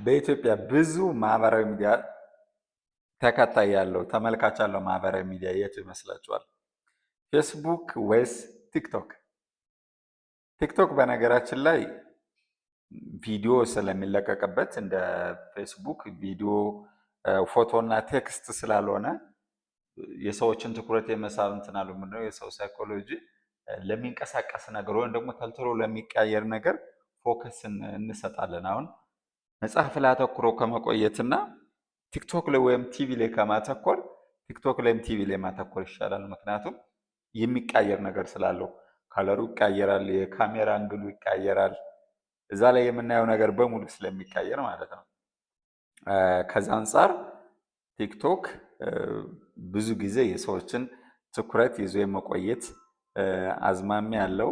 በኢትዮጵያ ብዙ ማህበራዊ ሚዲያ ተከታይ ያለው ተመልካች ያለው ማህበራዊ ሚዲያ የቱ ይመስላችኋል? ፌስቡክ ወይስ ቲክቶክ? ቲክቶክ በነገራችን ላይ ቪዲዮ ስለሚለቀቅበት እንደ ፌስቡክ ቪዲዮ፣ ፎቶ እና ቴክስት ስላልሆነ የሰዎችን ትኩረት የመሳብ እንትን አለው። ምንድነው የሰው ሳይኮሎጂ ለሚንቀሳቀስ ነገር ወይም ደግሞ ተልትሎ ለሚቀያየር ነገር ፎከስ እንሰጣለን። አሁን መጽሐፍ ላይ አተኩሮ ከመቆየትና ቲክቶክ ላይ ወይም ቲቪ ላይ ከማተኮር ቲክቶክ ላይም ቲቪ ላይ ማተኮር ይሻላል። ምክንያቱም የሚቀያየር ነገር ስላለው ካለሩ ይቀያየራል፣ የካሜራ አንግሉ ይቀያየራል፣ እዛ ላይ የምናየው ነገር በሙሉ ስለሚቀያየር ማለት ነው። ከዛ አንጻር ቲክቶክ ብዙ ጊዜ የሰዎችን ትኩረት ይዞ የመቆየት አዝማሚያ ያለው፣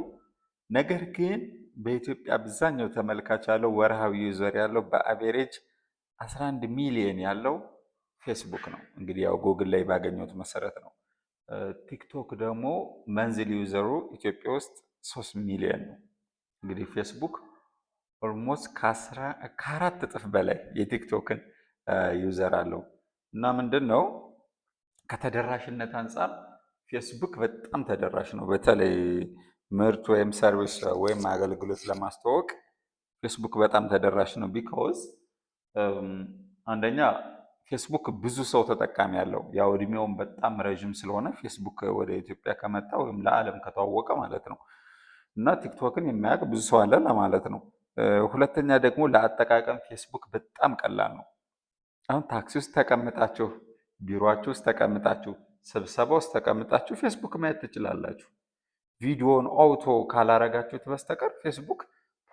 ነገር ግን በኢትዮጵያ አብዛኛው ተመልካች ያለው ወርሃዊ ዩዘር ያለው በአቬሬጅ 11 ሚሊዮን ያለው ፌስቡክ ነው። እንግዲህ ያው ጉግል ላይ ባገኘሁት መሰረት ነው። ቲክቶክ ደግሞ መንዝሊ ዩዘሩ ኢትዮጵያ ውስጥ 3 ሚሊዮን ነው። እንግዲህ ፌስቡክ ኦልሞስት ከአራት እጥፍ በላይ የቲክቶክን ዩዘር አለው እና ምንድን ነው ከተደራሽነት አንጻር ፌስቡክ በጣም ተደራሽ ነው። በተለይ ምርት ወይም ሰርቪስ ወይም አገልግሎት ለማስተዋወቅ ፌስቡክ በጣም ተደራሽ ነው። ቢካውዝ አንደኛ ፌስቡክ ብዙ ሰው ተጠቃሚ ያለው ያው እድሜውን በጣም ረዥም ስለሆነ ፌስቡክ ወደ ኢትዮጵያ ከመጣ ወይም ለዓለም ከተዋወቀ ማለት ነው እና ቲክቶክን የሚያውቅ ብዙ ሰው አለ ለማለት ነው። ሁለተኛ ደግሞ ለአጠቃቀም ፌስቡክ በጣም ቀላል ነው። አሁን ታክሲ ውስጥ ተቀምጣችሁ፣ ቢሮአችሁ ውስጥ ተቀምጣችሁ፣ ስብሰባ ውስጥ ተቀምጣችሁ ፌስቡክ ማየት ትችላላችሁ። ቪዲዮን አውቶ ካላረጋችሁት በስተቀር ፌስቡክ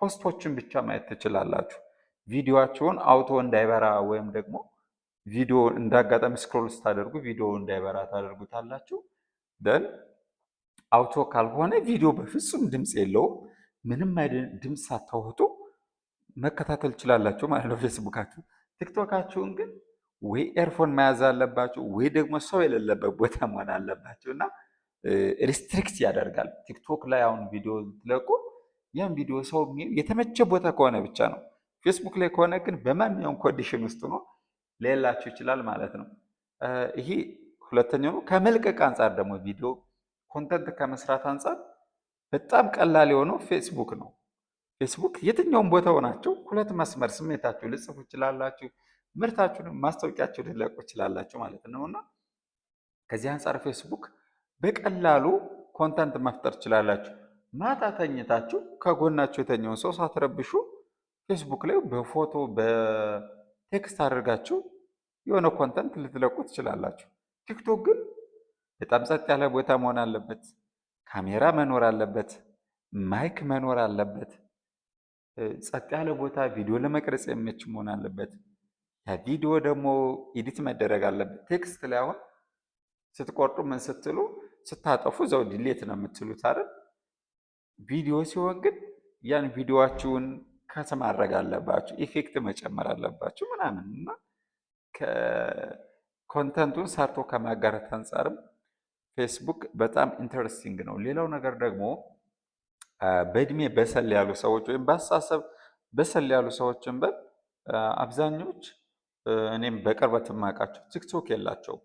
ፖስቶችን ብቻ ማየት ትችላላችሁ። ቪዲዮአችሁን አውቶ እንዳይበራ ወይም ደግሞ ቪዲዮ እንዳጋጣሚ ስክሮል ስታደርጉ ቪዲዮ እንዳይበራ ታደርጉታላችሁ። ደን አውቶ ካልሆነ ቪዲዮ በፍጹም ድምፅ የለውም። ምንም አይነት ድምፅ ሳታወጡ መከታተል ትችላላችሁ ማለት ነው ፌስቡካችሁ። ቲክቶካችሁን ግን ወይ ኤርፎን መያዝ አለባችሁ ወይ ደግሞ ሰው የሌለበት ቦታ መሆን አለባችሁ እና ሪስትሪክት ያደርጋል። ቲክቶክ ላይ አሁን ቪዲዮ ትለቁ ያን ቪዲዮ ሰው የተመቸ ቦታ ከሆነ ብቻ ነው። ፌስቡክ ላይ ከሆነ ግን በማንኛውም ኮንዲሽን ውስጥ ነው ሌላችሁ ይችላል ማለት ነው። ይሄ ሁለተኛው ነው። ከመልቀቅ አንጻር ደግሞ ቪዲዮ ኮንተንት ከመስራት አንጻር በጣም ቀላል የሆነው ፌስቡክ ነው። ፌስቡክ የትኛውም ቦታ ሆናችሁ ሁለት መስመር ስሜታችሁ ልጽፉ ይችላላችሁ፣ ምርታችሁን ማስታወቂያችሁ ልለቁ ይችላላችሁ ማለት ነው እና ከዚህ አንጻር ፌስቡክ በቀላሉ ኮንተንት መፍጠር ትችላላችሁ። ማታ ተኝታችሁ ከጎናችሁ የተኛውን ሰው ሳትረብሹ ፌስቡክ ላይ በፎቶ በቴክስት አድርጋችሁ የሆነ ኮንተንት ልትለቁ ትችላላችሁ። ቲክቶክ ግን በጣም ጸጥ ያለ ቦታ መሆን አለበት፣ ካሜራ መኖር አለበት፣ ማይክ መኖር አለበት፣ ጸጥ ያለ ቦታ ቪዲዮ ለመቅረጽ የሚመች መሆን አለበት። ያ ቪዲዮ ደግሞ ኤዲት መደረግ አለበት። ቴክስት ላይ አሁን ስትቆርጡ ምን ስትሉ ስታጠፉ እዛው ዲሌት ነው የምትሉት አይደል? ቪዲዮ ሲሆን ግን ያን ቪዲዮዋችሁን ከት ማድረግ አለባችሁ፣ ኢፌክት መጨመር አለባችሁ ምናምን እና ኮንተንቱን ሰርቶ ከማጋራት አንጻርም ፌስቡክ በጣም ኢንተረስቲንግ ነው። ሌላው ነገር ደግሞ በእድሜ በሰል ያሉ ሰዎች ወይም በአስተሳሰብ በሰል ያሉ ሰዎችን በል አብዛኞች እኔም በቅርበት የማውቃቸው ቲክቶክ የላቸውም።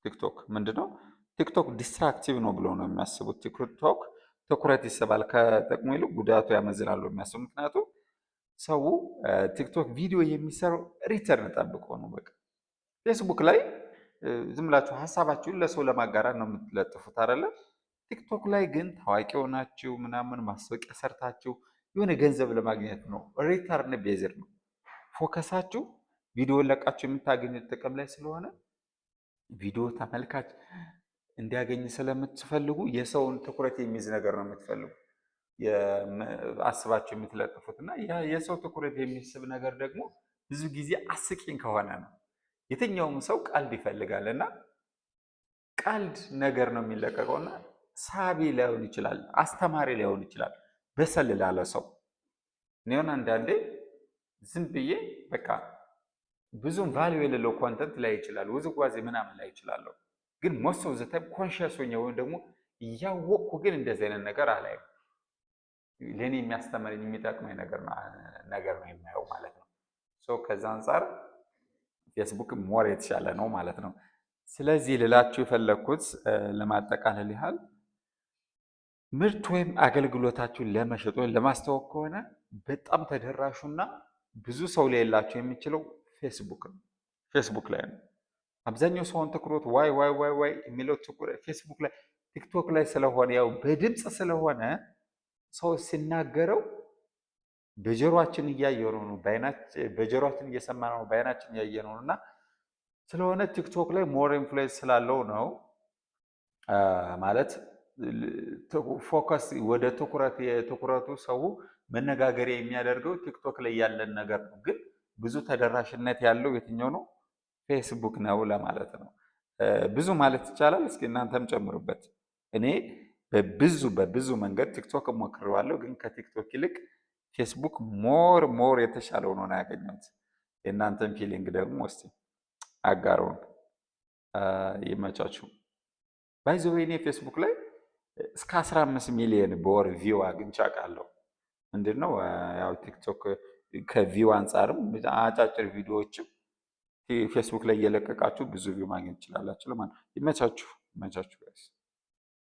ቲክቶክ ምንድነው? ቲክቶክ ዲስትራክቲቭ ነው ብለው ነው የሚያስቡት። ቲክቶክ ትኩረት ይስባል፣ ከጥቅሙ ይልቅ ጉዳቱ ያመዝናሉ የሚያስቡ። ምክንያቱም ሰው ቲክቶክ ቪዲዮ የሚሰራው ሪተርን ጠብቆ ነው። በቃ ፌስቡክ ላይ ዝም ብላችሁ ሀሳባችሁን ለሰው ለማጋራት ነው የምትለጥፉት አይደለ? ቲክቶክ ላይ ግን ታዋቂ ሆናችሁ ምናምን ማስታወቂያ ሰርታችሁ የሆነ ገንዘብ ለማግኘት ነው። ሪተርን ቤዝድ ነው ፎከሳችሁ። ቪዲዮ ለቃችሁ የምታገኙት ጥቅም ላይ ስለሆነ ቪዲዮ ተመልካች እንዲያገኝ ስለምትፈልጉ የሰውን ትኩረት የሚይዝ ነገር ነው የምትፈልጉ አስባችሁ የምትለጥፉት እና የሰው ትኩረት የሚስብ ነገር ደግሞ ብዙ ጊዜ አስቂኝ ከሆነ ነው። የትኛውም ሰው ቀልድ ይፈልጋል እና ቀልድ ነገር ነው የሚለቀቀው እና ሳቢ ላይሆን ይችላል፣ አስተማሪ ላይሆን ይችላል በሰል ላለ ሰው። እኔውን አንዳንዴ ዝም ብዬ በቃ ብዙም ቫልዩ የሌለው ኮንተንት ላይ ይችላል፣ ውዝዋዜ ምናምን ላይ ይችላለሁ። ግን ሞስት ኦፍ ዘ ታይም ኮንሺየስ ሆኜ ወይም ደግሞ እያወቅኩ ግን እንደዚህ አይነት ነገር አላይም። ለእኔ የሚያስተምረኝ የሚጠቅመኝ ነገር ነው የማየው ማለት ነው። ከዛ አንጻር ፌስቡክ ሞር የተሻለ ነው ማለት ነው። ስለዚህ ልላችሁ የፈለግኩት ለማጠቃለል ያህል ምርት ወይም አገልግሎታችሁን ለመሸጥ ወይም ለማስተዋወቅ ከሆነ በጣም ተደራሹና ብዙ ሰው ሊያየላችሁ የሚችለው ፌስቡክ ነው። ፌስቡክ ላይ ነው። አብዛኛው ሰውን ትኩረት ዋይ ዋይ ዋይ ዋይ የሚለው ፌስቡክ ላይ፣ ቲክቶክ ላይ ስለሆነ ያው በድምፅ ስለሆነ ሰው ሲናገረው በጆሮአችን እያየነው ነው፣ በጆሮአችን እየሰማነው ነው፣ በአይናችን እያየነው ነው እና ስለሆነ ቲክቶክ ላይ ሞር ኢንፍሉዌንስ ስላለው ነው ማለት ፎከስ ወደ የትኩረቱ ሰው መነጋገሪያ የሚያደርገው ቲክቶክ ላይ ያለን ነገር ነው። ግን ብዙ ተደራሽነት ያለው የትኛው ነው? ፌስቡክ ነው ለማለት ነው። ብዙ ማለት ይቻላል። እስኪ እናንተም ጨምሩበት። እኔ በብዙ መንገድ ቲክቶክ ሞክሬዋለሁ፣ ግን ከቲክቶክ ይልቅ ፌስቡክ ሞር የተሻለ ሆኖ ነው ያገኘሁት። የእናንተን ፊሊንግ ደግሞ እስቲ አጋሩን። ይመቻችሁ። ባይ ዘ ወይ እኔ ፌስቡክ ላይ እስከ 15 ሚሊዮን በወር ቪው አግኝቼ አውቃለሁ። ምንድነው ያው ቲክቶክ ከቪው አንጻርም አጫጭር ቪዲዮዎችም ፌስቡክ ላይ እየለቀቃችሁ ብዙ ቪው ማግኘት ትችላላችሁ። ለማለት ይመቻችሁ።